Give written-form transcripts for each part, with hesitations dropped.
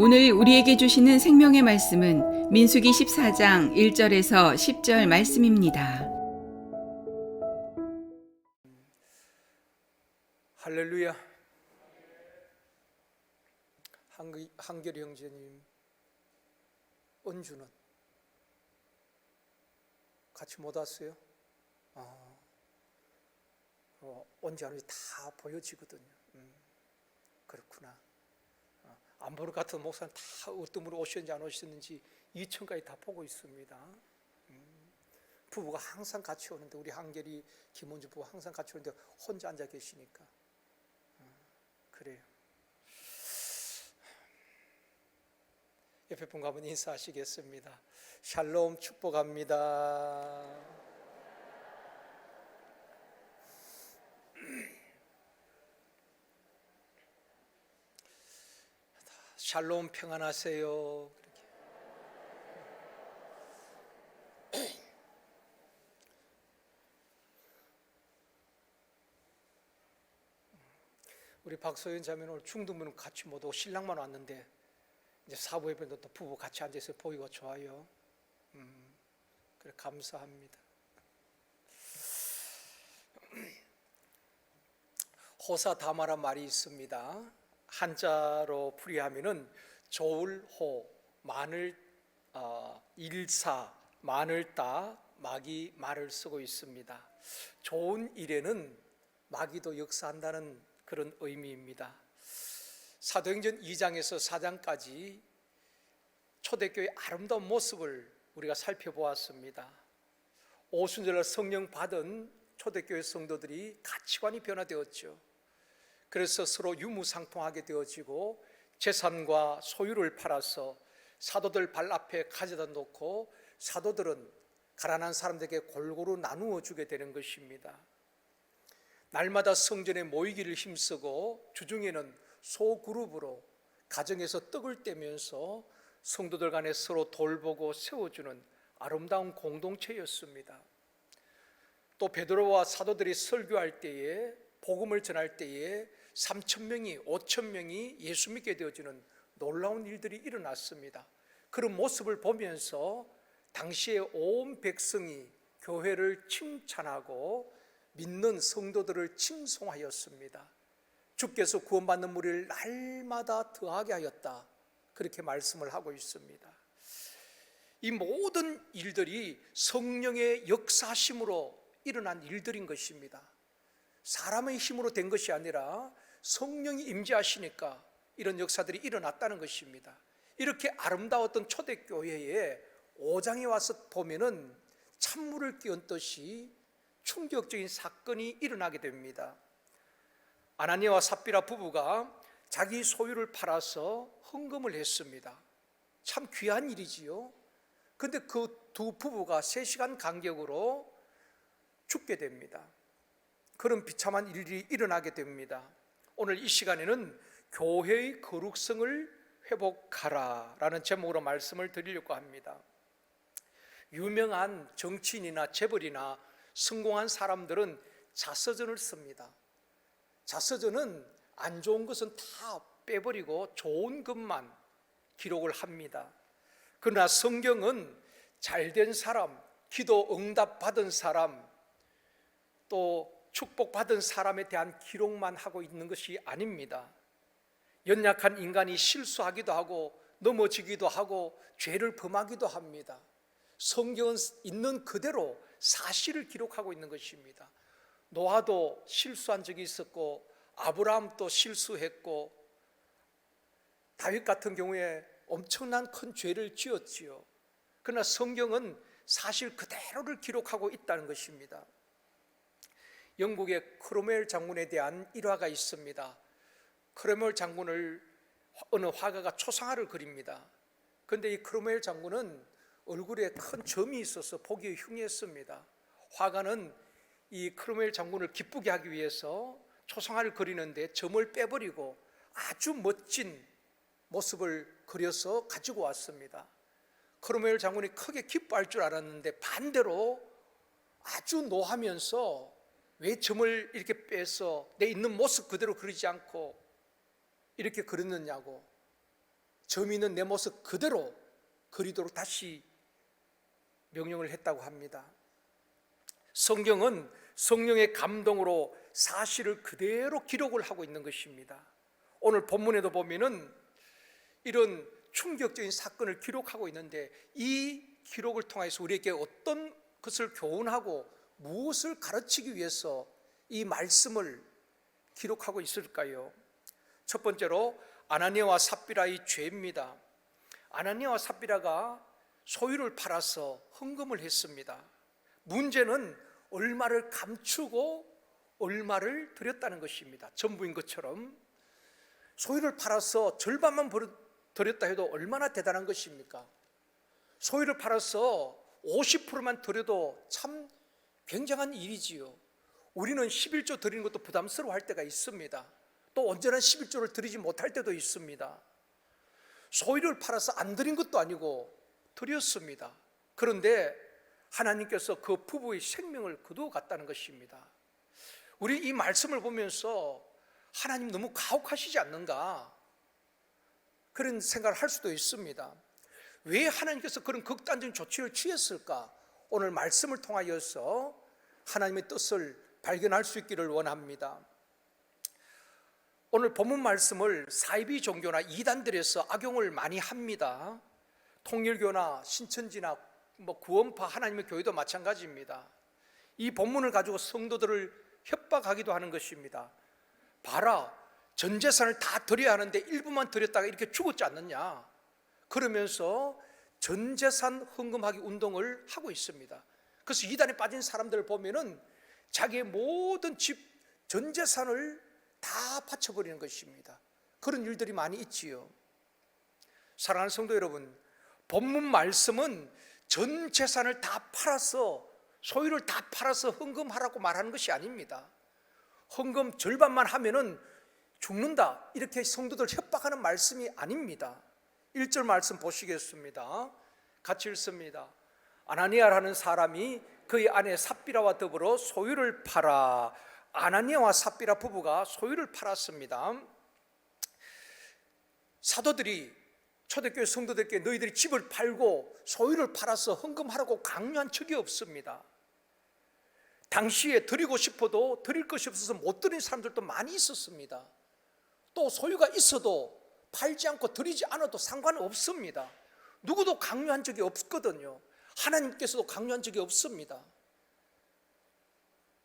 오늘 우리에게 주시는 생명의 말씀은 민수기 14장 1절에서 10절 말씀입니다. 할렐루야. 한결이 형제님, 은주는 같이 못 왔어요? 언제 하는지 다 보여지거든요. 그렇구나. 안 보는 같은 목사는 다 어떤 분이 오셨는지 안 오셨는지 2층까지 다 보고 있습니다. 부부가 항상 같이 오는데, 우리 한결이 김은주 부부 항상 같이 오는데 혼자 앉아 계시니까 그래요. 옆에 분과 한번 인사하시겠습니다. 샬롬, 축복합니다. 샬롬, 평안하세요. 우리 박소연 자매는 오늘 중등부는 같이 못 오고 신랑만 왔는데, 이제 사부 예배도 또 부부 같이 앉아서 보이고 좋아요. 그래, 감사합니다. 호사다마란 말이 있습니다. 한자로 풀이하면은 조울호, 마늘, 일사, 마늘 따, 마기, 말을 쓰고 있습니다. 좋은 일에는 마기도 역사한다는 그런 의미입니다. 사도행전 2장에서 4장까지 초대교회의 아름다운 모습을 우리가 살펴보았습니다. 오순절날 성령 받은 초대교회 성도들이 가치관이 변화되었죠. 그래서 서로 유무상통하게 되어지고 재산과 소유를 팔아서 사도들 발 앞에 가져다 놓고 사도들은 가난한 사람들에게 골고루 나누어 주게 되는 것입니다. 날마다 성전에 모이기를 힘쓰고 주중에는 소그룹으로 가정에서 떡을 떼면서 성도들 간에 서로 돌보고 세워주는 아름다운 공동체였습니다. 또 베드로와 사도들이 설교할 때에, 복음을 전할 때에 3,000명이 5,000명이 예수 믿게 되어지는 놀라운 일들이 일어났습니다. 그런 모습을 보면서 당시에 온 백성이 교회를 칭찬하고 믿는 성도들을 칭송하였습니다. 주께서 구원받는 무리를 날마다 더하게 하였다, 그렇게 말씀을 하고 있습니다. 이 모든 일들이 성령의 역사심으로 일어난 일들인 것입니다. 사람의 힘으로 된 것이 아니라 성령이 임재하시니까 이런 역사들이 일어났다는 것입니다. 이렇게 아름다웠던 초대교회에 5장에 와서 보면은 찬물을 끼얹듯이 충격적인 사건이 일어나게 됩니다. 아나니아와 삽비라 부부가 자기 소유를 팔아서 헌금을 했습니다. 참 귀한 일이지요. 그런데 그 두 부부가 3시간 간격으로 죽게 됩니다. 그런 비참한 일이 일어나게 됩니다. 오늘 이 시간에는 교회의 거룩성을 회복하라 라는 제목으로 말씀을 드리려고 합니다. 유명한 정치인이나 재벌이나 성공한 사람들은 자서전을 씁니다. 자서전은 안 좋은 것은 다 빼버리고 좋은 것만 기록을 합니다. 그러나 성경은 잘된 사람, 기도 응답받은 사람, 또 축복받은 사람에 대한 기록만 하고 있는 것이 아닙니다. 연약한 인간이 실수하기도 하고 넘어지기도 하고 죄를 범하기도 합니다. 성경은 있는 그대로 사실을 기록하고 있는 것입니다. 노아도 실수한 적이 있었고, 아브라함도 실수했고, 다윗 같은 경우에 엄청난 큰 죄를 지었지요. 그러나 성경은 사실 그대로를 기록하고 있다는 것입니다. 영국의 크로멜 장군에 대한 일화가 있습니다. 크로멜 장군을 어느 화가가 초상화를 그립니다. 그런데 이 크로멜 장군은 얼굴에 큰 점이 있어서 보기 흉했습니다. 화가는 이 크로멜 장군을 기쁘게 하기 위해서 초상화를 그리는데 점을 빼버리고 아주 멋진 모습을 그려서 가지고 왔습니다. 크로멜 장군이 크게 기뻐할 줄 알았는데 반대로 아주 노하면서 왜 점을 이렇게 빼서 내 있는 모습 그대로 그리지 않고 이렇게 그렸느냐고 점 있는 내 모습 그대로 그리도록 다시 명령을 했다고 합니다. 성경은 성령의 감동으로 사실을 그대로 기록을 하고 있는 것입니다. 오늘 본문에도 보면은 이런 충격적인 사건을 기록하고 있는데, 이 기록을 통해서 우리에게 어떤 것을 교훈하고 무엇을 가르치기 위해서 이 말씀을 기록하고 있을까요? 첫 번째로 아나니아와 삽비라의 죄입니다. 아나니아와 삽비라가 소유를 팔아서 헌금을 했습니다. 문제는 얼마를 감추고 얼마를 드렸다는 것입니다. 전부인 것처럼 소유를 팔아서 절반만 드렸다 해도 얼마나 대단한 것입니까? 소유를 팔아서 50%만 드려도 참 굉장한 일이지요. 우리는 11조 드리는 것도 부담스러워할 때가 있습니다. 또 언제나 11조를 드리지 못할 때도 있습니다. 소유를 팔아서 안 드린 것도 아니고 드렸습니다. 그런데 하나님께서 그 부부의 생명을 거두어 갔다는 것입니다. 우리 이 말씀을 보면서 하나님 너무 가혹하시지 않는가, 그런 생각을 할 수도 있습니다. 왜 하나님께서 그런 극단적인 조치를 취했을까? 오늘 말씀을 통하여서 하나님의 뜻을 발견할 수 있기를 원합니다. 오늘 본문 말씀을 사이비 종교나 이단들에서 악용을 많이 합니다. 통일교나 신천지나 구원파 하나님의 교회도 마찬가지입니다. 이 본문을 가지고 성도들을 협박하기도 하는 것입니다. 봐라, 전 재산을 다 드려야 하는데 일부만 드렸다가 이렇게 죽었지 않느냐, 그러면서 전 재산 헌금하기 운동을 하고 있습니다. 그래서 이단에 빠진 사람들을 보면은 자기의 모든 집 전 재산을 다 바쳐버리는 것입니다. 그런 일들이 많이 있지요. 사랑하는 성도 여러분, 본문 말씀은 전 재산을 다 팔아서, 소유를 다 팔아서 헌금하라고 말하는 것이 아닙니다. 헌금 절반만 하면은 죽는다, 이렇게 성도들 협박하는 말씀이 아닙니다. 1절 말씀 보시겠습니다. 같이 읽습니다. 아나니아라는 사람이 그의 아내 삽비라와 더불어 소유를 팔아. 아나니아와 삽비라 부부가 소유를 팔았습니다. 사도들이 초대교회 성도들께 너희들이 집을 팔고 소유를 팔아서 헌금하라고 강요한 적이 없습니다. 당시에 드리고 싶어도 드릴 것이 없어서 못 드린 사람들도 많이 있었습니다. 또 소유가 있어도 팔지 않고 드리지 않아도 상관없습니다. 누구도 강요한 적이 없거든요. 하나님께서도 강요한 적이 없습니다.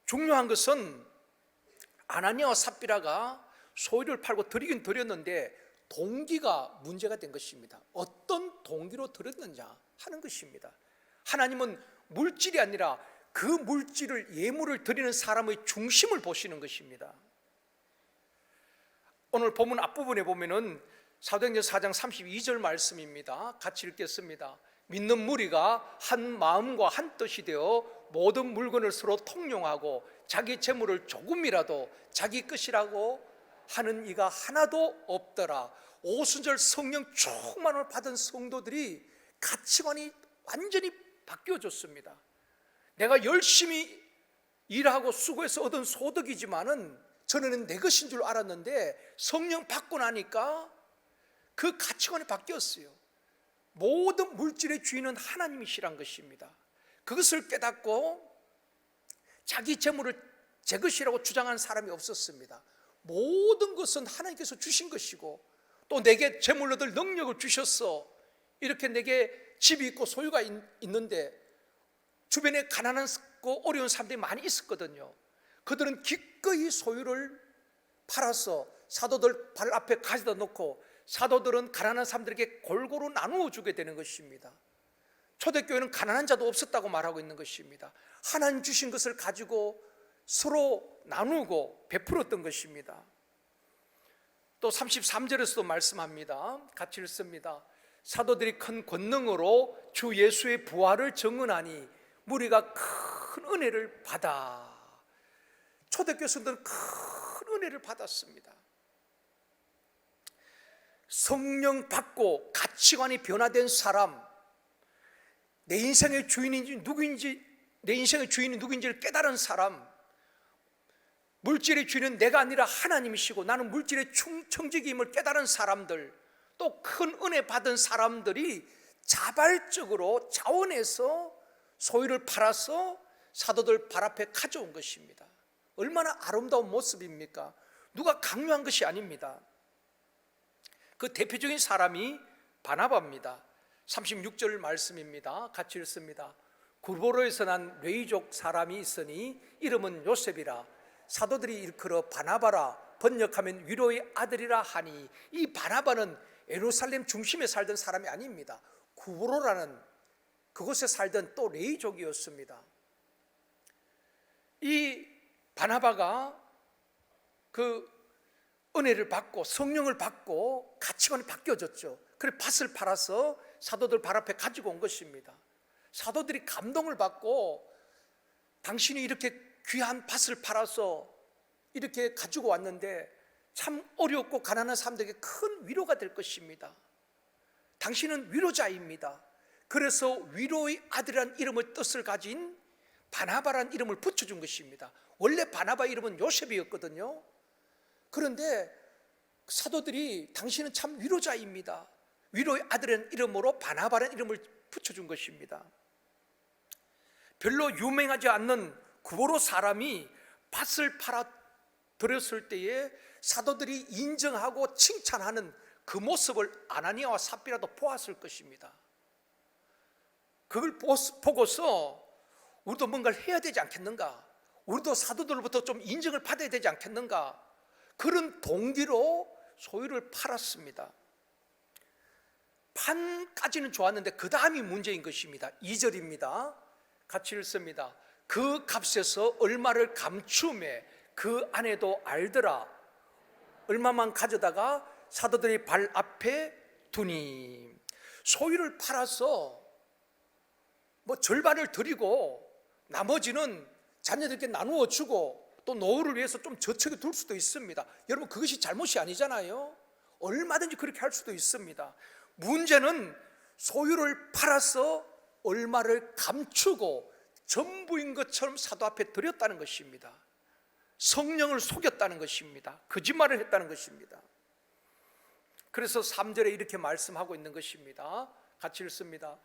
중요한 것은 아나니아와 삽비라가 소유를 팔고 드리긴 드렸는데 동기가 문제가 된 것입니다. 어떤 동기로 드렸느냐 하는 것입니다. 하나님은 물질이 아니라 그 물질을, 예물을 드리는 사람의 중심을 보시는 것입니다. 오늘 본문 앞부분에 보면은 사도행전 4장 32절 말씀입니다. 같이 읽겠습니다. 믿는 무리가 한 마음과 한 뜻이 되어 모든 물건을 서로 통용하고 자기 재물을 조금이라도 자기 것이라고 하는 이가 하나도 없더라. 오순절 성령 충만을 받은 성도들이 가치관이 완전히 바뀌어졌습니다. 내가 열심히 일하고 수고해서 얻은 소득이지만은 전에는 내 것인 줄 알았는데 성령 받고 나니까 그 가치관이 바뀌었어요. 모든 물질의 주인은 하나님이시란 것입니다. 그것을 깨닫고 자기 재물을 제 것이라고 주장한 사람이 없었습니다. 모든 것은 하나님께서 주신 것이고 또 내게 재물로 얻을 능력을 주셨어. 이렇게 내게 집이 있고 소유가 있는데 주변에 가난하고 어려운 사람들이 많이 있었거든요. 그들은 기꺼이 소유를 팔아서 사도들 발 앞에 가져다 놓고 사도들은 가난한 사람들에게 골고루 나누어 주게 되는 것입니다. 초대교회는 가난한 자도 없었다고 말하고 있는 것입니다. 하나님 주신 것을 가지고 서로 나누고 베풀었던 것입니다. 또 33절에서도 말씀합니다. 같이 읽습니다. 사도들이 큰 권능으로 주 예수의 부활을 증언하니 무리가 큰 은혜를 받아. 초대교회 성도들은 큰 은혜를 받았습니다. 성령 받고 가치관이 변화된 사람, 내 인생의 주인인지 누구인지, 내 인생의 주인이 누구인지를 깨달은 사람, 물질의 주인은 내가 아니라 하나님이시고 나는 물질의 청지기임을 깨달은 사람들, 또 큰 은혜 받은 사람들이 자발적으로 자원해서 소유를 팔아서 사도들 발 앞에 가져온 것입니다. 얼마나 아름다운 모습입니까? 누가 강요한 것이 아닙니다. 그 대표적인 사람이 바나바입니다. 36절 말씀입니다. 같이 읽습니다. 구보로에서 난 레위족 사람이 있으니 이름은 요셉이라. 사도들이 일컬어 바나바라, 번역하면 위로의 아들이라 하니, 이 바나바는 예루살렘 중심에 살던 사람이 아닙니다. 구보로라는 그곳에 살던 또 레위족이었습니다. 이 바나바가 그 은혜를 받고 성령을 받고 가치관이 바뀌어졌죠. 그래서 밭을 팔아서 사도들 발 앞에 가지고 온 것입니다. 사도들이 감동을 받고, 당신이 이렇게 귀한 밭을 팔아서 이렇게 가지고 왔는데 참 어렵고 가난한 사람들에게 큰 위로가 될 것입니다. 당신은 위로자입니다. 그래서 위로의 아들이라는 이름의 뜻을 가진 바나바라는 이름을 붙여준 것입니다. 원래 바나바 이름은 요셉이었거든요. 그런데 사도들이 당신은 참 위로자입니다, 위로의 아들이라는 이름으로 바나바라는 이름을 붙여준 것입니다. 별로 유명하지 않는 구보로 사람이 밭을 팔아 들였을 때에 사도들이 인정하고 칭찬하는 그 모습을 아나니아와 삽비라도 보았을 것입니다. 그걸 보고서 우리도 뭔가를 해야 되지 않겠는가, 우리도 사도들로부터 좀 인정을 받아야 되지 않겠는가, 그런 동기로 소유를 팔았습니다. 판까지는 좋았는데 그 다음이 문제인 것입니다. 2절입니다. 같이 읽습니다. 그 값에서 얼마를 감추매 그 아내도 알더라. 얼마만 가져다가 사도들이 발 앞에 두니. 소유를 팔아서 뭐 절반을 드리고 나머지는 자녀들께 나누어 주고 또 노후를 위해서 좀 저축해 둘 수도 있습니다. 여러분, 그것이 잘못이 아니잖아요. 얼마든지 그렇게 할 수도 있습니다. 문제는 소유를 팔아서 얼마를 감추고 전부인 것처럼 사도 앞에 드렸다는 것입니다. 성령을 속였다는 것입니다. 거짓말을 했다는 것입니다. 그래서 3절에 이렇게 말씀하고 있는 것입니다. 같이 읽습니다.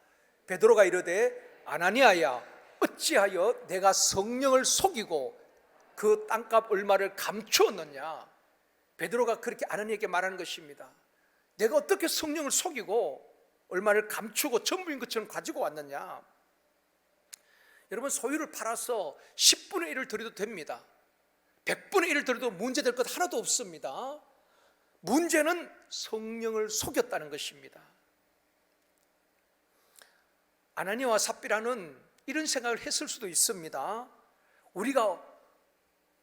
베드로가 이르되 아나니아야, 어찌하여 내가 성령을 속이고 그 땅값 얼마를 감추었느냐. 베드로가 그렇게 아나니아에게 말하는 것입니다. 내가 어떻게 성령을 속이고 얼마를 감추고 전부인 것처럼 가지고 왔느냐. 여러분, 소유를 팔아서 10분의 1을 드려도 됩니다. 100분의 1을 드려도 문제될 것 하나도 없습니다. 문제는 성령을 속였다는 것입니다. 아나니아와 삽비라는 이런 생각을 했을 수도 있습니다. 우리가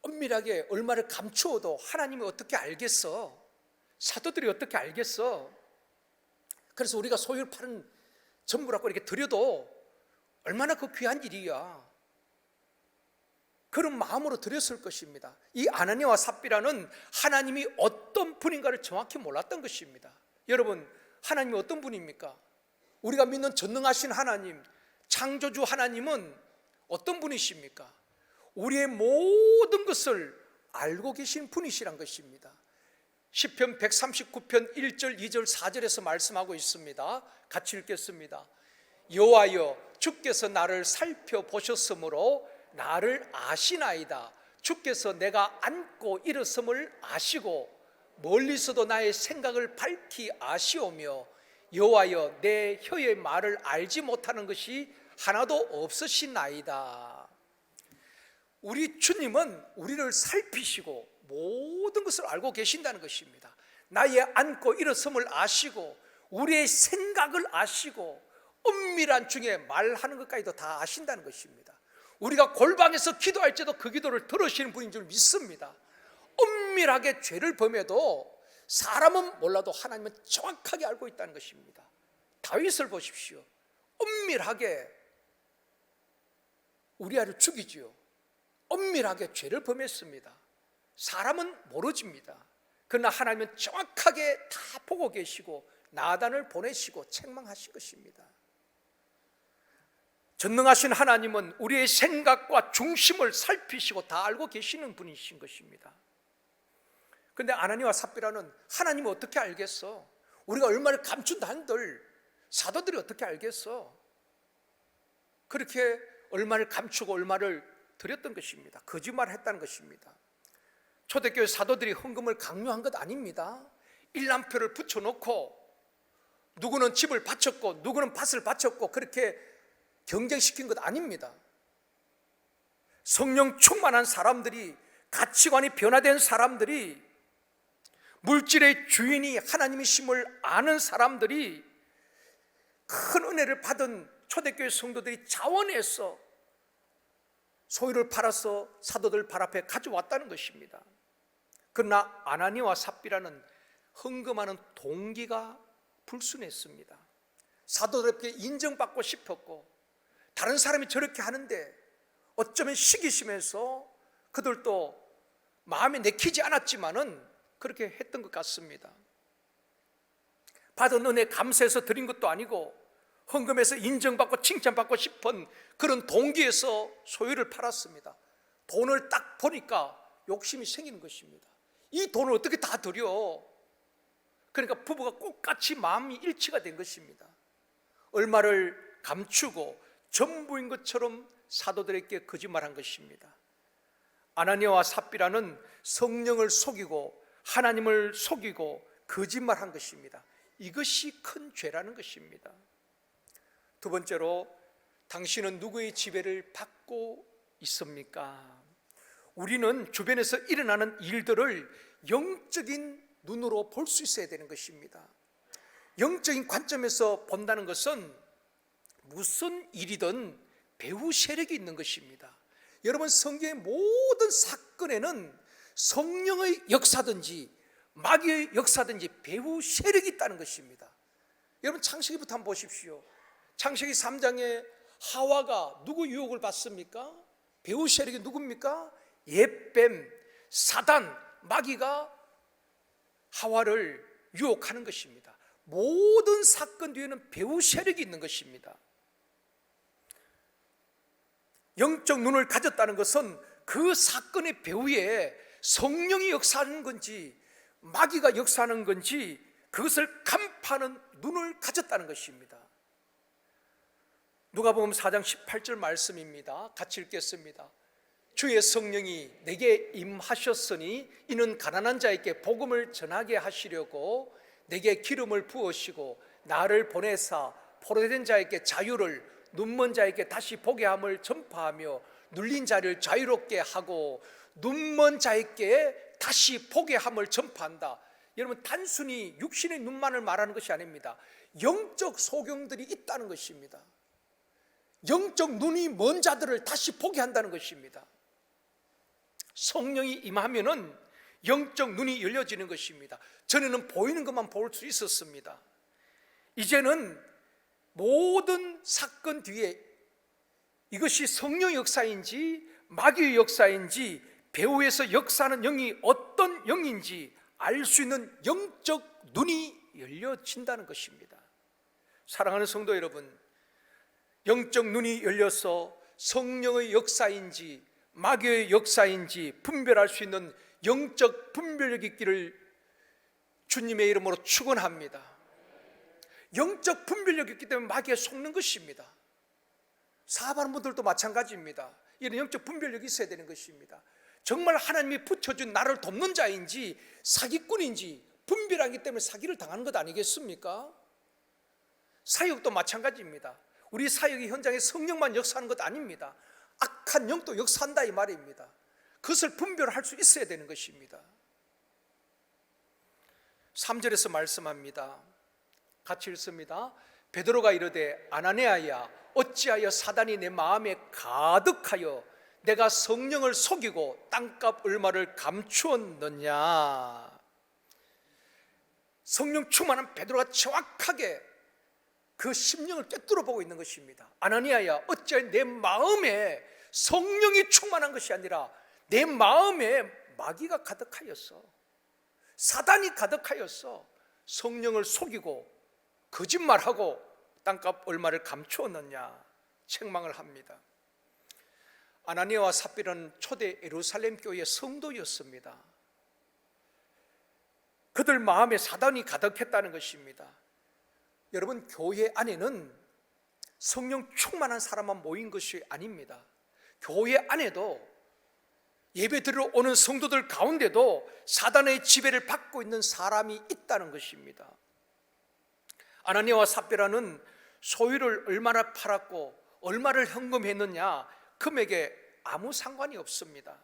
엄밀하게 얼마를 감추어도 하나님이 어떻게 알겠어? 사도들이 어떻게 알겠어? 그래서 우리가 소유를 파는 전부라고 이렇게 드려도 얼마나 그 귀한 일이야. 그런 마음으로 드렸을 것입니다. 이 아나니아와 삽비라는 하나님이 어떤 분인가를 정확히 몰랐던 것입니다. 여러분, 하나님이 어떤 분입니까? 우리가 믿는 전능하신 하나님, 창조주 하나님은 어떤 분이십니까? 우리의 모든 것을 알고 계신 분이시란 것입니다. 시편 139편 1절, 2절, 4절에서 말씀하고 있습니다. 같이 읽겠습니다. 여호와여, 주께서 나를 살펴보셨으므로 나를 아시나이다. 주께서 내가 앉고 일어섬을 아시고 멀리서도 나의 생각을 밝히 아시오며 여호와여, 내 혀의 말을 알지 못하는 것이 하나도 없으시나이다. 우리 주님은 우리를 살피시고 모든 것을 알고 계신다는 것입니다. 나의 앉고 일어섬을 아시고 우리의 생각을 아시고 은밀한 중에 말하는 것까지도 다 아신다는 것입니다. 우리가 골방에서 기도할지도 그 기도를 들으시는 분인 줄 믿습니다. 은밀하게 죄를 범해도 사람은 몰라도 하나님은 정확하게 알고 있다는 것입니다. 다윗을 보십시오. 은밀하게 우리아를 죽이지요. 은밀하게 죄를 범했습니다. 사람은 모르집니다. 그러나 하나님은 정확하게 다 보고 계시고 나단을 보내시고 책망하신 것입니다. 전능하신 하나님은 우리의 생각과 중심을 살피시고 다 알고 계시는 분이신 것입니다. 그런데 아나니아와 삽비라는 하나님은 어떻게 알겠어? 우리가 얼마를 감춘다 한들 사도들이 어떻게 알겠어? 그렇게 얼마를 감추고 얼마를 드렸던 것입니다. 거짓말을 했다는 것입니다. 초대교회 사도들이 헌금을 강요한 것 아닙니다. 일람표를 붙여놓고 누구는 집을 바쳤고 누구는 밭을 바쳤고 그렇게 경쟁시킨 것 아닙니다. 성령 충만한 사람들이, 가치관이 변화된 사람들이, 물질의 주인이 하나님이심을 아는 사람들이, 큰 은혜를 받은 초대교회 성도들이 자원해서 소유를 팔아서 사도들 발 앞에 가져왔다는 것입니다. 그러나 아나니와 삽비라는 헌금하는 동기가 불순했습니다. 사도들에게 인정받고 싶었고 다른 사람이 저렇게 하는데 어쩌면 시기심에서 그들도 마음에 내키지 않았지만은 그렇게 했던 것 같습니다. 받은 은혜 감사해서 드린 것도 아니고 헌금에서 인정받고 칭찬받고 싶은 그런 동기에서 소유를 팔았습니다. 돈을 딱 보니까 욕심이 생기는 것입니다. 이 돈을 어떻게 다 드려? 그러니까 부부가 똑같이 마음이 일치가 된 것입니다. 얼마를 감추고 전부인 것처럼 사도들에게 거짓말한 것입니다. 아나니아와 삽비라는 성령을 속이고 하나님을 속이고 거짓말한 것입니다. 이것이 큰 죄라는 것입니다. 두 번째로, 당신은 누구의 지배를 받고 있습니까? 우리는 주변에서 일어나는 일들을 영적인 눈으로 볼 수 있어야 되는 것입니다. 영적인 관점에서 본다는 것은 무슨 일이든 배후 세력이 있는 것입니다. 여러분, 성경의 모든 사건에는 성령의 역사든지 마귀의 역사든지 배후 세력이 있다는 것입니다. 여러분, 창세기부터 한번 보십시오. 창세기 3장에 하와가 누구 유혹을 받습니까? 배후 세력이 누굽니까? 옛뱀, 사단, 마귀가 하와를 유혹하는 것입니다. 모든 사건 뒤에는 배후 세력이 있는 것입니다. 영적 눈을 가졌다는 것은 그 사건의 배후에 성령이 역사하는 건지 마귀가 역사하는 건지 그것을 간파하는 눈을 가졌다는 것입니다. 누가복음 4장 18절 말씀입니다. 같이 읽겠습니다. 주의 성령이 내게 임하셨으니 이는 가난한 자에게 복음을 전하게 하시려고 내게 기름을 부으시고 나를 보내사 포로된 자에게 자유를, 눈먼 자에게 다시 보게 함을 전파하며 눌린 자를 자유롭게 하고 눈먼 자에게 다시 보게 함을 전파한다. 여러분, 단순히 육신의 눈만을 말하는 것이 아닙니다. 영적 소경들이 있다는 것입니다. 영적 눈이 먼 자들을 다시 보게 한다는 것입니다. 성령이 임하면은 영적 눈이 열려지는 것입니다. 전에는 보이는 것만 볼 수 있었습니다. 이제는 모든 사건 뒤에 이것이 성령의 역사인지 마귀의 역사인지 배후에서 역사하는 영이 어떤 영인지 알 수 있는 영적 눈이 열려진다는 것입니다. 사랑하는 성도 여러분, 영적 눈이 열려서 성령의 역사인지 마귀의 역사인지 분별할 수 있는 영적 분별력이 있기를 주님의 이름으로 축원합니다. 영적 분별력이 있기 때문에 마귀에 속는 것입니다. 사업하는 분들도 마찬가지입니다. 이런 영적 분별력이 있어야 되는 것입니다. 정말 하나님이 붙여준 나를 돕는 자인지 사기꾼인지 분별하기 때문에 사기를 당하는 것 아니겠습니까? 사역도 마찬가지입니다. 우리 사역의 현장에 성령만 역사하는 것 아닙니다. 악한 영도 역사한다 이 말입니다. 그것을 분별할 수 있어야 되는 것입니다. 3절에서 말씀합니다. 같이 읽습니다. 베드로가 이르되 아나니아야 어찌하여 사단이 내 마음에 가득하여 내가 성령을 속이고 땅값 얼마를 감추었느냐. 성령 충만한 베드로가 정확하게 그 심령을 꿰뚫어 보고 있는 것입니다. 아나니아야 어찌하여 내 마음에 성령이 충만한 것이 아니라 내 마음에 마귀가 가득하였어. 사단이 가득하였어. 성령을 속이고 거짓말하고 땅값 얼마를 감추었느냐 책망을 합니다. 아나니아와 삽비라는 초대 예루살렘 교회의 성도였습니다. 그들 마음에 사단이 가득했다는 것입니다. 여러분, 교회 안에는 성령 충만한 사람만 모인 것이 아닙니다. 교회 안에도 예배 드리러 오는 성도들 가운데도 사단의 지배를 받고 있는 사람이 있다는 것입니다. 아나니아와 삽비라는 소유를 얼마나 팔았고 얼마를 헌금했느냐, 금액에 아무 상관이 없습니다.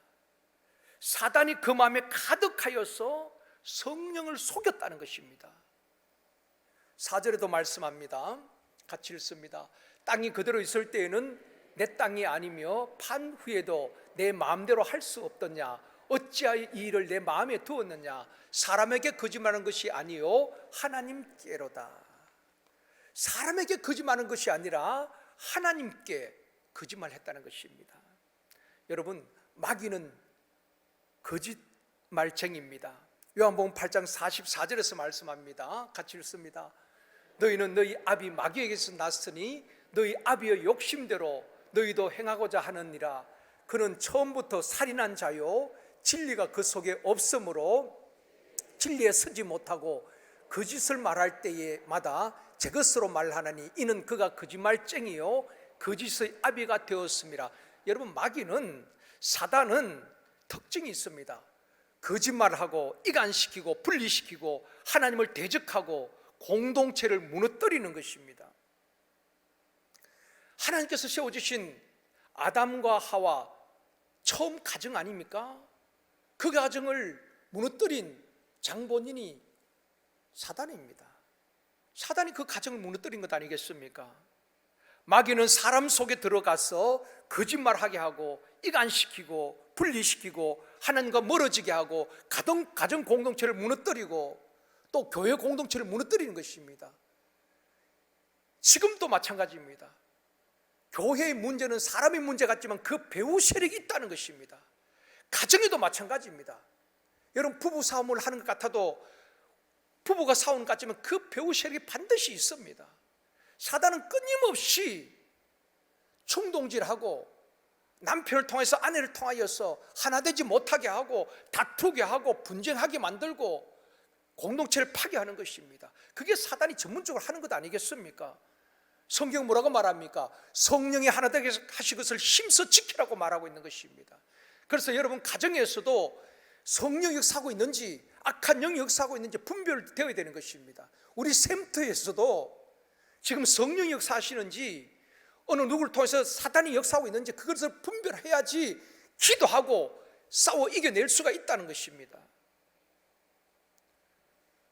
사단이 그 마음에 가득하여서 성령을 속였다는 것입니다. 4절에도 말씀합니다. 같이 읽습니다. 땅이 그대로 있을 때에는 내 땅이 아니며 판 후에도 내 마음대로 할 수 없더냐, 어찌하여 이 일을 내 마음에 두었느냐, 사람에게 거짓말하는 것이 아니요 하나님께로다. 사람에게 거짓말하는 것이 아니라 하나님께 거짓말했다는 것입니다. 여러분, 마귀는 거짓말쟁이입니다. 요한복음 8장 44절에서 말씀합니다. 같이 읽습니다. 너희는 너희 아비 마귀에게서 났으니 너희 아비의 욕심대로 너희도 행하고자 하느니라. 그는 처음부터 살인한 자요, 진리가 그 속에 없으므로 진리에 서지 못하고 거짓을 말할 때마다 제 것으로 말하나니 이는 그가 거짓말쟁이요 거짓의 아비가 되었습니다. 여러분, 마귀는, 사단은 특징이 있습니다. 거짓말하고 이간시키고 분리시키고 하나님을 대적하고 공동체를 무너뜨리는 것입니다. 하나님께서 세워주신 아담과 하와 처음 가정 아닙니까? 그 가정을 무너뜨린 장본인이 사단입니다. 사단이 그 가정을 무너뜨린 것 아니겠습니까? 마귀는 사람 속에 들어가서 거짓말하게 하고 이간시키고 분리시키고 하나님과 멀어지게 하고 가정 공동체를 무너뜨리고 또 교회 공동체를 무너뜨리는 것입니다. 지금도 마찬가지입니다. 교회의 문제는 사람의 문제 같지만 그 배후 세력이 있다는 것입니다. 가정에도 마찬가지입니다. 여러분, 부부 싸움을 하는 것 같아도 부부가 싸우는 것 같지만 그 배후 세력이 반드시 있습니다. 사단은 끊임없이 충동질하고 남편을 통해서 아내를 통하여서 하나 되지 못하게 하고 다투게 하고 분쟁하게 만들고 공동체를 파괴하는 것입니다. 그게 사단이 전문적으로 하는 것 아니겠습니까? 성경 뭐라고 말합니까? 성령이 하나 되게 하신 것을 힘써 지키라고 말하고 있는 것입니다. 그래서 여러분, 가정에서도 성령이 역사하고 있는지 악한 영이 역사하고 있는지 분별되어야 되는 것입니다. 우리 샘터에서도 지금 성령이 역사하시는지 어느 누구를 통해서 사단이 역사하고 있는지 그것을 분별해야지 기도하고 싸워 이겨낼 수가 있다는 것입니다.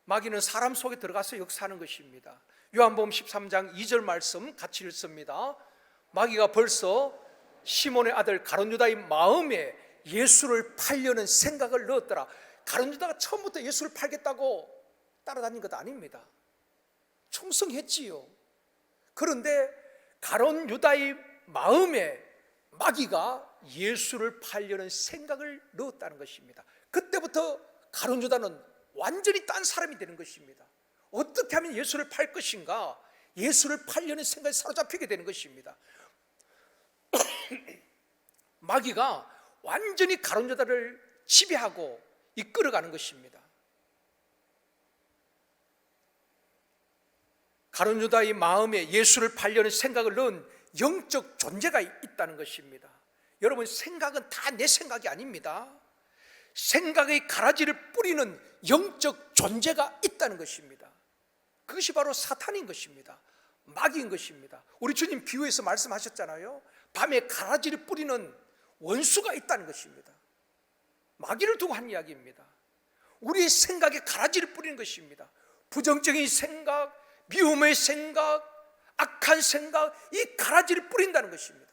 마귀는 사람 속에 들어가서 역사하는 것입니다. 요한복음 13장 2절 말씀 같이 읽습니다. 마귀가 벌써 시몬의 아들 가룟 유다의 마음에 예수를 팔려는 생각을 넣었더라. 가룟 유다가 처음부터 예수를 팔겠다고 따라다닌 것 아닙니다. 충성했지요. 그런데 가룟 유다의 마음에 마귀가 예수를 팔려는 생각을 넣었다는 것입니다. 그때부터 가룟 유다는 완전히 딴 사람이 되는 것입니다. 어떻게 하면 예수를 팔 것인가, 예수를 팔려는 생각에 사로잡히게 되는 것입니다. 마귀가 완전히 가룟 유다를 지배하고 이끌어가는 것입니다. 가룟 유다의 마음에 예수를 팔려는 생각을 넣은 영적 존재가 있다는 것입니다. 여러분, 생각은 다 내 생각이 아닙니다. 생각의 가라지를 뿌리는 영적 존재가 있다는 것입니다. 그것이 바로 사탄인 것입니다. 마귀인 것입니다. 우리 주님 비유에서 말씀하셨잖아요. 밤에 가라지를 뿌리는 원수가 있다는 것입니다. 마귀를 두고 한 이야기입니다. 우리의 생각에 가라지를 뿌리는 것입니다. 부정적인 생각, 미움의 생각, 악한 생각, 이 가라지를 뿌린다는 것입니다.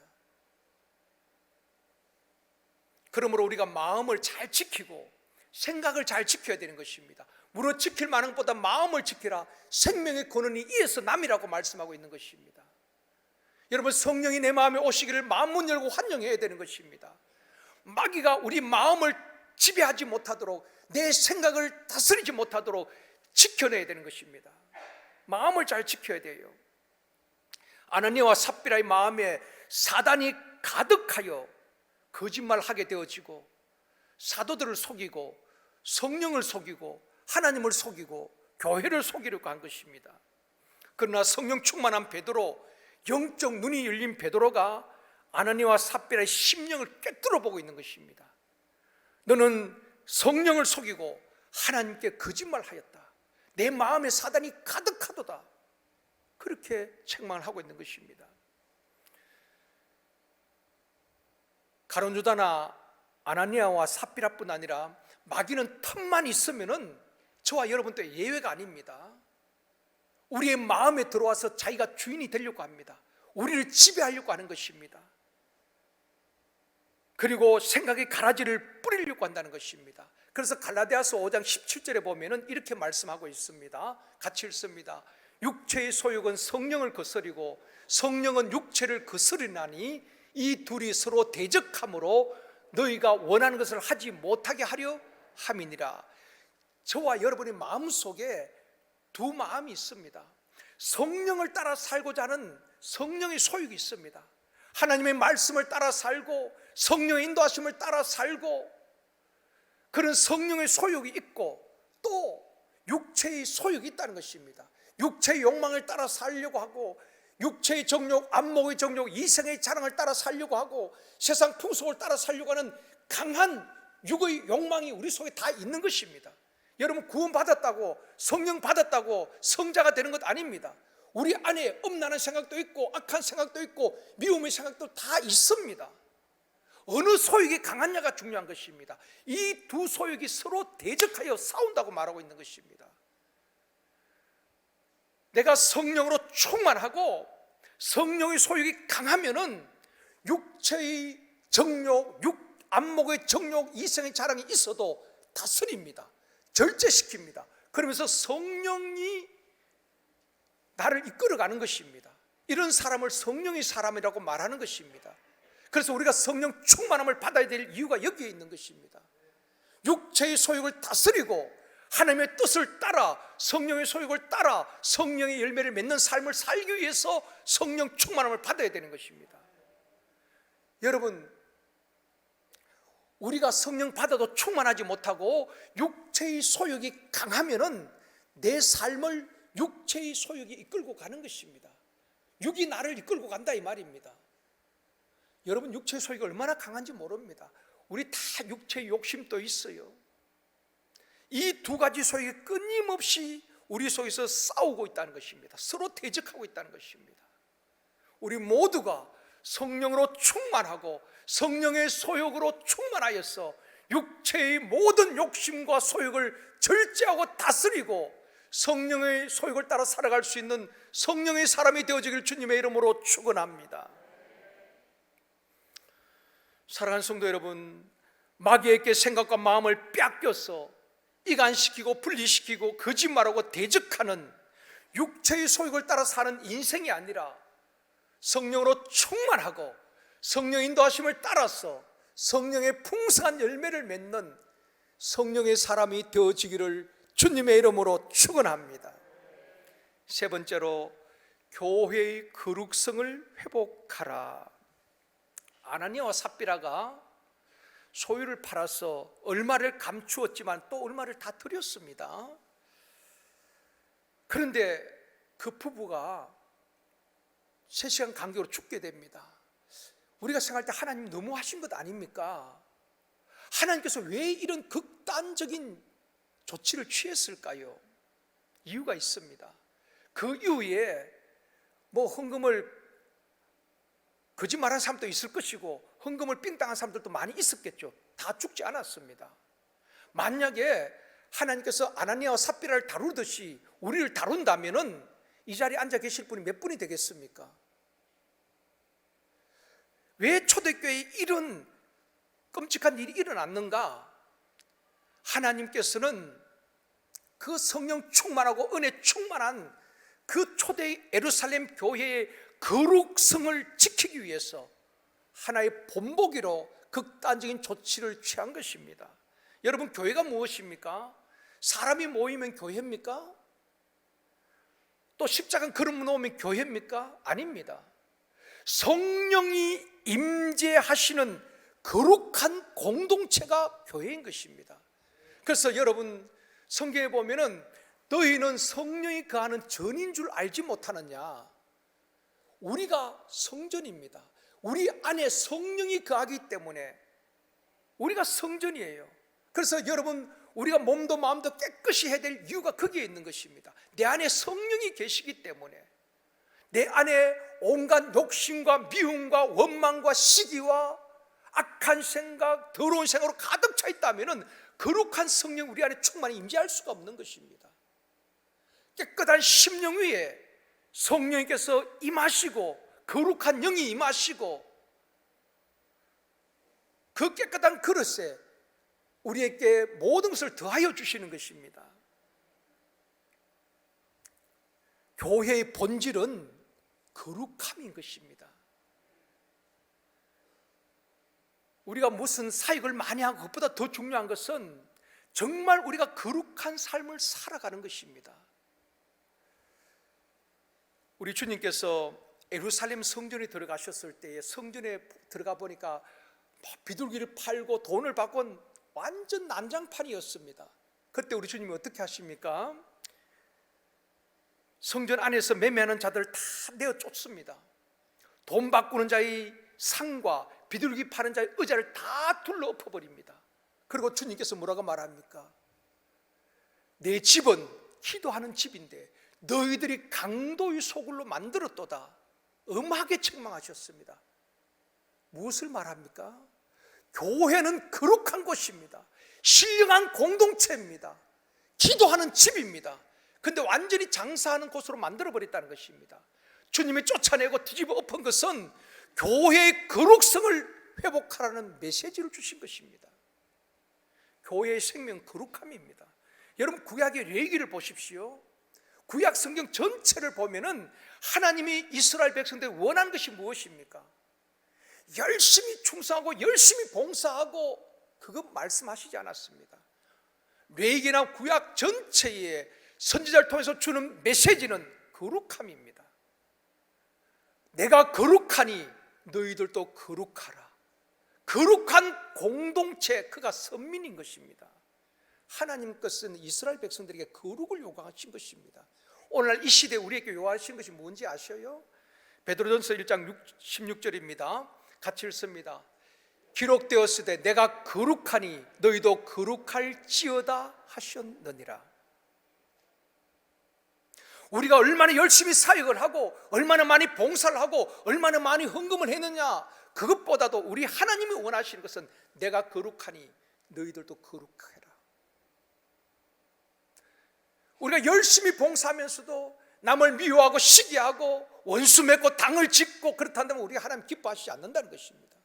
그러므로 우리가 마음을 잘 지키고 생각을 잘 지켜야 되는 것입니다. 무릇 지킬 만한 것보다 마음을 지키라. 생명의 근원이 이에서 남이라고 말씀하고 있는 것입니다. 여러분, 성령이 내 마음에 오시기를 마음문 열고 환영해야 되는 것입니다. 마귀가 우리 마음을 지배하지 못하도록, 내 생각을 다스리지 못하도록 지켜내야 되는 것입니다. 마음을 잘 지켜야 돼요. 아나니아와 삽비라의 마음에 사단이 가득하여 거짓말하게 되어지고 사도들을 속이고 성령을 속이고 하나님을 속이고 교회를 속이려고 한 것입니다. 그러나 성령 충만한 베드로, 영적 눈이 열린 베드로가 아나니아와 삽비라의 심령을 꿰뚫어 보고 있는 것입니다. 너는 성령을 속이고 하나님께 거짓말하였다. 내 마음에 사단이 가득하도다. 그렇게 책망을 하고 있는 것입니다. 가룟 유다나 아나니아와 삽비라뿐 아니라 마귀는 틈만 있으면은 저와 여러분도 예외가 아닙니다. 우리의 마음에 들어와서 자기가 주인이 되려고 합니다. 우리를 지배하려고 하는 것입니다. 그리고 생각의 가라지를 뿌리려고 한다는 것입니다. 그래서 갈라디아서 5장 17절에 보면은 이렇게 말씀하고 있습니다. 같이 읽습니다. 육체의 소욕은 성령을 거스리고 성령은 육체를 거스리나니 이 둘이 서로 대적함으로 너희가 원하는 것을 하지 못하게 하려 함이니라. 저와 여러분의 마음속에 두 마음이 있습니다. 성령을 따라 살고자 하는 성령의 소욕이 있습니다. 하나님의 말씀을 따라 살고 성령의 인도하심을 따라 살고 그런 성령의 소욕이 있고 또 육체의 소욕이 있다는 것입니다. 육체의 욕망을 따라 살려고 하고 육체의 정욕, 안목의 정욕, 이생의 자랑을 따라 살려고 하고 세상 풍속을 따라 살려고 하는 강한 육의 욕망이 우리 속에 다 있는 것입니다. 여러분 구원받았다고 성령 받았다고 성자가 되는 것 아닙니다. 우리 안에 음란한 생각도 있고 악한 생각도 있고 미움의 생각도 다 있습니다. 어느 소욕이 강하냐가 중요한 것입니다. 이 두 소욕이 서로 대적하여 싸운다고 말하고 있는 것입니다. 내가 성령으로 충만하고 성령의 소욕이 강하면은 육체의 정욕, 안목의 정욕, 이생의 자랑이 있어도 다스립니다. 절제시킵니다. 그러면서 성령이 나를 이끌어가는 것입니다. 이런 사람을 성령의 사람이라고 말하는 것입니다. 그래서 우리가 성령 충만함을 받아야 될 이유가 여기에 있는 것입니다. 육체의 소욕을 다스리고 하나님의 뜻을 따라 성령의 소욕을 따라 성령의 열매를 맺는 삶을 살기 위해서 성령 충만함을 받아야 되는 것입니다. 여러분, 우리가 성령 받아도 충만하지 못하고 육체의 소욕이 강하면은 내 삶을 육체의 소욕이 이끌고 가는 것입니다. 육이 나를 이끌고 간다 이 말입니다. 여러분 육체의 소욕이 얼마나 강한지 모릅니다. 우리 다 육체의 욕심도 있어요. 이 두 가지 소욕이 끊임없이 우리 속에서 싸우고 있다는 것입니다. 서로 대적하고 있다는 것입니다. 우리 모두가 성령으로 충만하고 성령의 소욕으로 충만하여서 육체의 모든 욕심과 소욕을 절제하고 다스리고 성령의 소욕을 따라 살아갈 수 있는 성령의 사람이 되어지길 주님의 이름으로 축원합니다. 사랑하는 성도 여러분, 마귀에게 생각과 마음을 빼앗겨서 이간시키고 분리시키고 거짓말하고 대적하는 육체의 소욕을 따라 사는 인생이 아니라 성령으로 충만하고 성령 인도하심을 따라서 성령의 풍성한 열매를 맺는 성령의 사람이 되어지기를 주님의 이름으로 축원합니다. 세 번째로 교회의 거룩성을 회복하라. 아나니아와 삽비라가 소유를 팔아서 얼마를 감추었지만 또 얼마를 다 드렸습니다. 그런데 그 부부가 3시간 간격으로 죽게 됩니다. 우리가 생각할 때 하나님 너무 하신 것 아닙니까? 하나님께서 왜 이런 극단적인 조치를 취했을까요? 이유가 있습니다. 그 이후에 헌금을 거짓말한 사람도 있을 것이고 헌금을 삥땅한 사람들도 많이 있었겠죠. 다 죽지 않았습니다. 만약에 하나님께서 아나니아와 삽비라를 다루듯이 우리를 다룬다면은 이 자리에 앉아 계실 분이 몇 분이 되겠습니까? 왜 초대교회에 이런 끔찍한 일이 일어났는가? 하나님께서는 그 성령 충만하고 은혜 충만한 그 초대 예루살렘 교회의 거룩성을 지키기 위해서 하나의 본보기로 극단적인 조치를 취한 것입니다. 여러분, 교회가 무엇입니까? 사람이 모이면 교회입니까? 또 십자가 걸음 놓으면 교회입니까? 아닙니다. 성령이 임재하시는 거룩한 공동체가 교회인 것입니다. 그래서 여러분, 성경에 보면은 너희는 성령이 거하는 전인 줄 알지 못하느냐. 우리가 성전입니다. 우리 안에 성령이 거하기 때문에 우리가 성전이에요. 그래서 여러분, 우리가 몸도 마음도 깨끗이 해야 될 이유가 거기에 있는 것입니다. 내 안에 성령이 계시기 때문에. 내 안에 온갖 욕심과 미움과 원망과 시기와 악한 생각, 더러운 생각으로 가득 차 있다면 거룩한 성령 우리 안에 충만히 임재할 수가 없는 것입니다. 깨끗한 심령 위에 성령께서 임하시고 거룩한 영이 임하시고 그 깨끗한 그릇에 우리에게 모든 것을 더하여 주시는 것입니다. 교회의 본질은 거룩함인 것입니다. 우리가 무슨 사역을 많이 하고 그것보다 더 중요한 것은 정말 우리가 거룩한 삶을 살아가는 것입니다. 우리 주님께서 예루살렘 성전에 들어가셨을 때에 성전에 들어가 보니까 비둘기를 팔고 돈을 받고 완전 난장판이었습니다. 그때 우리 주님이 어떻게 하십니까? 성전 안에서 매매하는 자들 다 내어 쫓습니다. 돈 바꾸는 자의 상과 비둘기 파는 자의 의자를 다 둘러 엎어버립니다. 그리고 주님께서 뭐라고 말합니까? 내 집은 기도하는 집인데 너희들이 강도의 소굴로 만들었도다. 엄하게 책망하셨습니다. 무엇을 말합니까? 교회는 거룩한 곳입니다. 신령한 공동체입니다. 기도하는 집입니다. 근데 완전히 장사하는 곳으로 만들어버렸다는 것입니다. 주님이 쫓아내고 뒤집어 엎은 것은 교회의 거룩성을 회복하라는 메시지를 주신 것입니다. 교회의 생명 거룩함입니다. 여러분, 구약의 레위기를 보십시오. 구약 성경 전체를 보면은 하나님이 이스라엘 백성들이 원하는 것이 무엇입니까? 열심히 충성하고 열심히 봉사하고 그거 말씀하시지 않았습니다. 레위기나 구약 전체에 선지자를 통해서 주는 메시지는 거룩함입니다. 내가 거룩하니 너희들도 거룩하라. 거룩한 공동체, 그가 선민인 것입니다. 하나님 것은 이스라엘 백성들에게 거룩을 요구하신 것입니다. 오늘날 이 시대에 우리에게 요구하신 것이 뭔지 아셔요? 베드로전서 1장 16절입니다. 같이 읽습니다. 기록되었으되 내가 거룩하니 너희도 거룩할지어다 하셨느니라. 우리가 얼마나 열심히 사역을 하고 얼마나 많이 봉사를 하고 얼마나 많이 헌금을 했느냐, 그것보다도 우리 하나님이 원하시는 것은 내가 거룩하니 너희들도 거룩해라. 우리가 열심히 봉사하면서도 남을 미워하고 시기하고 원수 맺고 당을 짓고 그렇다면 우리 하나님 기뻐하시지 않는다는 것입니다.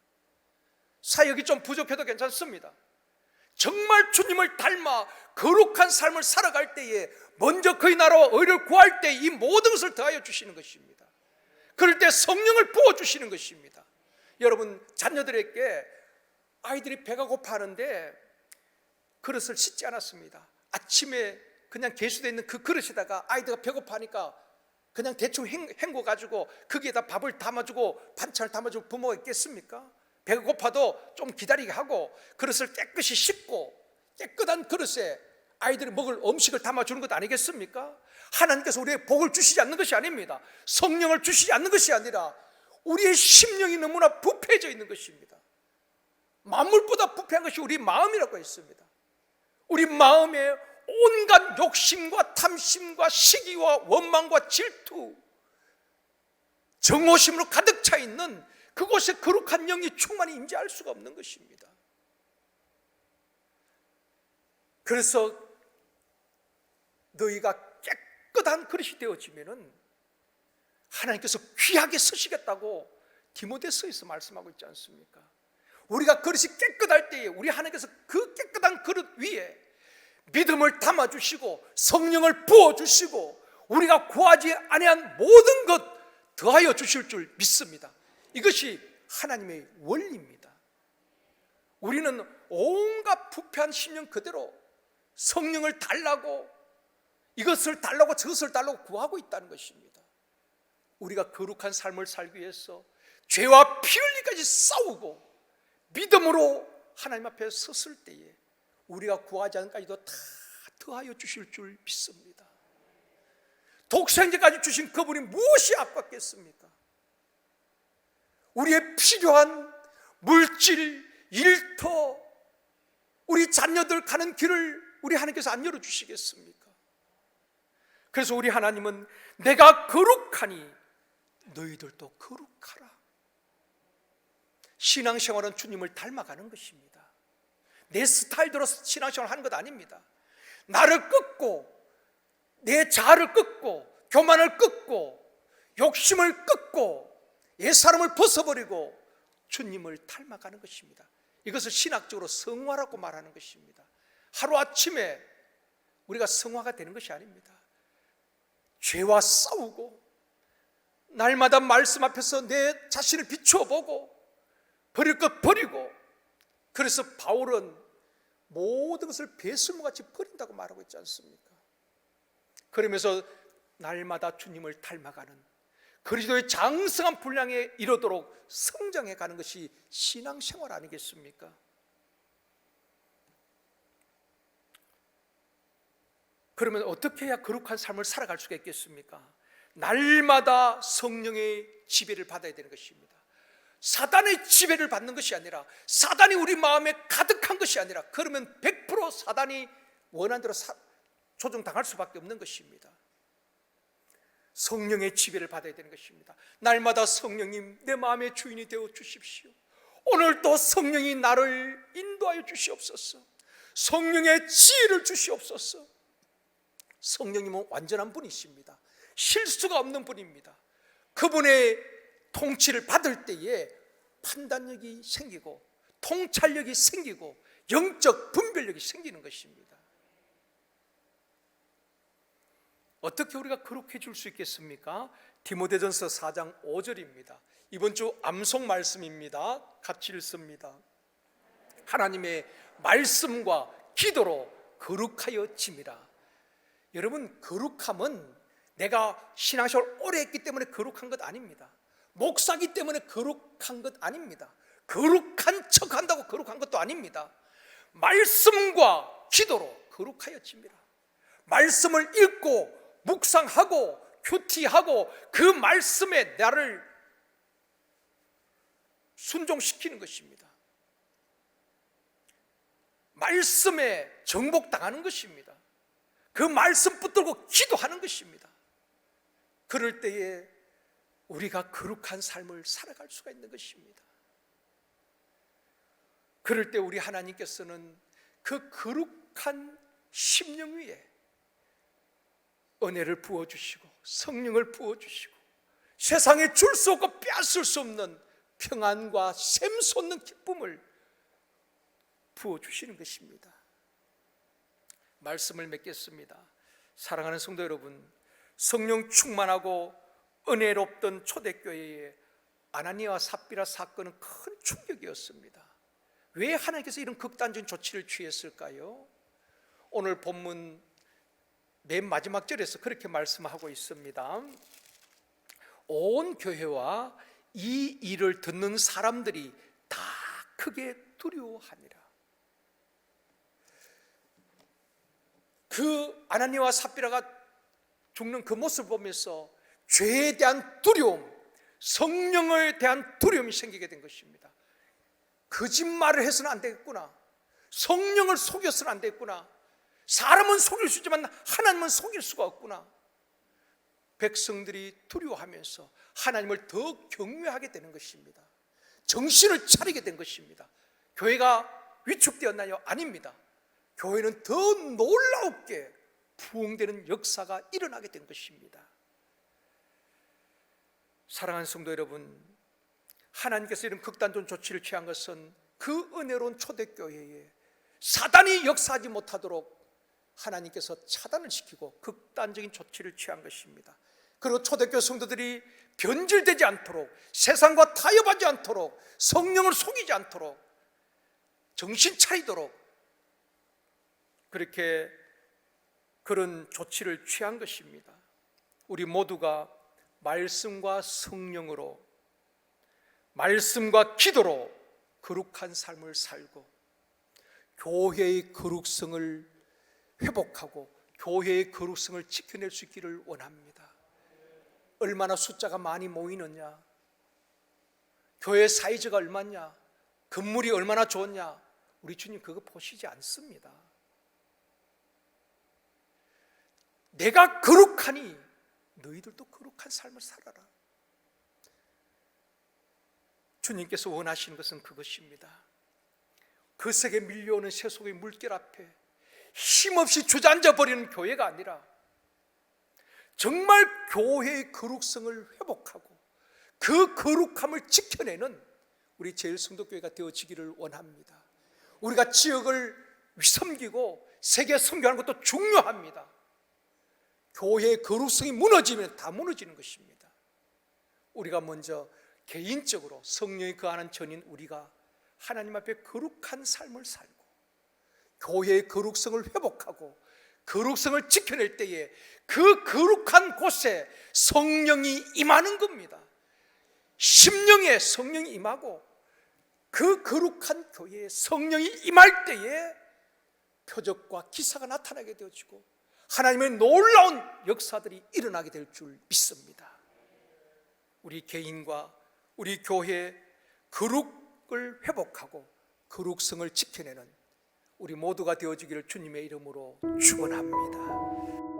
사역이 좀 부족해도 괜찮습니다. 정말 주님을 닮아 거룩한 삶을 살아갈 때에 먼저 그의 나라와 의를 구할 때 이 모든 것을 더하여 주시는 것입니다. 그럴 때 성령을 부어주시는 것입니다. 여러분, 자녀들에게 아이들이 배가 고파하는데 그릇을 씻지 않았습니다. 아침에 그냥 개수되어 있는 그 그릇에다가 아이들가 배고파하니까 그냥 대충 헹궈가지고 거기에다 밥을 담아주고 반찬을 담아주고 부모가 있겠습니까? 배가 고파도 좀 기다리게 하고 그릇을 깨끗이 씻고 깨끗한 그릇에 아이들이 먹을 음식을 담아주는 것 아니겠습니까? 하나님께서 우리에게 복을 주시지 않는 것이 아닙니다. 성령을 주시지 않는 것이 아니라 우리의 심령이 너무나 부패해져 있는 것입니다. 만물보다 부패한 것이 우리 마음이라고 했습니다. 우리 마음에 온갖 욕심과 탐심과 시기와 원망과 질투, 정오심으로 가득 차 있는 그곳에 거룩한 영이 충만히 임재할 수가 없는 것입니다. 그래서 너희가 깨끗한 그릇이 되어지면은 하나님께서 귀하게 쓰시겠다고 디모데서에서 말씀하고 있지 않습니까? 우리가 그릇이 깨끗할 때에 우리 하나님께서 그 깨끗한 그릇 위에 믿음을 담아주시고 성령을 부어주시고 우리가 구하지 아니한 모든 것 더하여 주실 줄 믿습니다. 이것이 하나님의 원리입니다. 우리는 온갖 부패한 심령 그대로 성령을 달라고 이것을 달라고 저것을 달라고 구하고 있다는 것입니다. 우리가 거룩한 삶을 살기 위해서 죄와 피 흘리기까지 싸우고 믿음으로 하나님 앞에 섰을 때에 우리가 구하지 않은까지도 다 더하여 주실 줄 믿습니다. 독생자까지 주신 그분이 무엇이 아깝겠습니까? 우리의 필요한 물질, 일터, 우리 자녀들 가는 길을 우리 하나님께서 안 열어주시겠습니까? 그래서 우리 하나님은 내가 거룩하니 너희들도 거룩하라. 신앙생활은 주님을 닮아가는 것입니다. 내 스타일대로 신앙생활을 하는 것 아닙니다. 나를 끊고 내 자아를 끊고 교만을 끊고 욕심을 끊고 옛사람을 벗어버리고 주님을 닮아가는 것입니다. 이것을 신학적으로 성화라고 말하는 것입니다. 하루아침에 우리가 성화가 되는 것이 아닙니다. 죄와 싸우고 날마다 말씀 앞에서 내 자신을 비춰보고 버릴 것 버리고, 그래서 바울은 모든 것을 배설물같이 버린다고 말하고 있지 않습니까? 그러면서 날마다 주님을 닮아가는 그리스도의 장성한 분량에 이르도록 성장해 가는 것이 신앙생활 아니겠습니까? 그러면 어떻게 해야 거룩한 삶을 살아갈 수가 있겠습니까? 날마다 성령의 지배를 받아야 되는 것입니다. 사단의 지배를 받는 것이 아니라, 사단이 우리 마음에 가득한 것이 아니라, 그러면 100% 사단이 원하는 대로 조종당할 수밖에 없는 것입니다. 성령의 지배를 받아야 되는 것입니다. 날마다 성령님 내 마음의 주인이 되어 주십시오. 오늘도 성령이 나를 인도하여 주시옵소서. 성령의 지혜를 주시옵소서. 성령님은 완전한 분이십니다. 실수가 없는 분입니다. 그분의 통치를 받을 때에 판단력이 생기고 통찰력이 생기고 영적 분별력이 생기는 것입니다. 어떻게 우리가 그렇게 줄 수 있겠습니까? 디모데전서 4장 5절입니다. 이번 주 암송 말씀입니다. 같이 읽습니다. 하나님의 말씀과 기도로 거룩하여 짐이라. 여러분, 거룩함은 내가 신앙생활을 오래 했기 때문에 거룩한 것 아닙니다. 목사기 때문에 거룩한 것 아닙니다. 거룩한 척 한다고 거룩한 것도 아닙니다. 말씀과 기도로 거룩하여 짐이라. 말씀을 읽고 묵상하고 큐티하고 그 말씀에 나를 순종시키는 것입니다. 말씀에 정복당하는 것입니다. 그 말씀 붙들고 기도하는 것입니다. 그럴 때에 우리가 거룩한 삶을 살아갈 수가 있는 것입니다. 그럴 때 우리 하나님께서는 그 거룩한 심령 위에 은혜를 부어주시고 성령을 부어주시고 세상에 줄 수 없고 빼앗을 수 없는 평안과 샘솟는 기쁨을 부어주시는 것입니다. 말씀을 맺겠습니다. 사랑하는 성도 여러분, 성령 충만하고 은혜롭던 초대교회에 아나니아와 삽비라 사건은 큰 충격이었습니다. 왜 하나님께서 이런 극단적인 조치를 취했을까요? 오늘 본문 맨 마지막 절에서 그렇게 말씀하고 있습니다. 온 교회와 이 일을 듣는 사람들이 다 크게 두려워하니라. 그 아나니아와 삽비라가 죽는 그 모습을 보면서 죄에 대한 두려움, 성령에 대한 두려움이 생기게 된 것입니다. 거짓말을 해서는 안 되겠구나. 성령을 속여서는 안 되겠구나. 사람은 속일 수 있지만 하나님은 속일 수가 없구나. 백성들이 두려워하면서 하나님을 더 경외하게 되는 것입니다. 정신을 차리게 된 것입니다. 교회가 위축되었나요? 아닙니다. 교회는 더 놀랍게 부흥되는 역사가 일어나게 된 것입니다. 사랑하는 성도 여러분, 하나님께서 이런 극단적인 조치를 취한 것은 그 은혜로운 초대교회에 사단이 역사하지 못하도록 하나님께서 차단을 시키고 극단적인 조치를 취한 것입니다. 그리고 초대교회 성도들이 변질되지 않도록, 세상과 타협하지 않도록, 성령을 속이지 않도록, 정신 차리도록 그렇게 그런 조치를 취한 것입니다. 우리 모두가 말씀과 성령으로, 말씀과 기도로 거룩한 삶을 살고 교회의 거룩성을 회복하고 교회의 거룩성을 지켜낼 수 있기를 원합니다. 얼마나 숫자가 많이 모이느냐, 교회 사이즈가 얼마냐, 건물이 얼마나 좋냐, 우리 주님 그거 보시지 않습니다. 내가 거룩하니 너희들도 거룩한 삶을 살아라. 주님께서 원하시는 것은 그것입니다. 거세게 밀려오는 세속의 물결 앞에 힘없이 주저앉아 버리는 교회가 아니라 정말 교회의 거룩성을 회복하고 그 거룩함을 지켜내는 우리 제일성도교회가 되어지기를 원합니다. 우리가 지역을 섬기고 세계 선교하는 것도 중요합니다. 교회의 거룩성이 무너지면 다 무너지는 것입니다. 우리가 먼저 개인적으로 성령이 거하는 전인 우리가 하나님 앞에 거룩한 삶을 살고 교회의 거룩성을 회복하고 거룩성을 지켜낼 때에 그 거룩한 곳에 성령이 임하는 겁니다. 심령에 성령이 임하고 그 거룩한 교회에 성령이 임할 때에 표적과 기사가 나타나게 되어지고 하나님의 놀라운 역사들이 일어나게 될 줄 믿습니다. 우리 개인과 우리 교회의 거룩을 회복하고 거룩성을 지켜내는 우리 모두가 되어지기를 주님의 이름으로 축원합니다.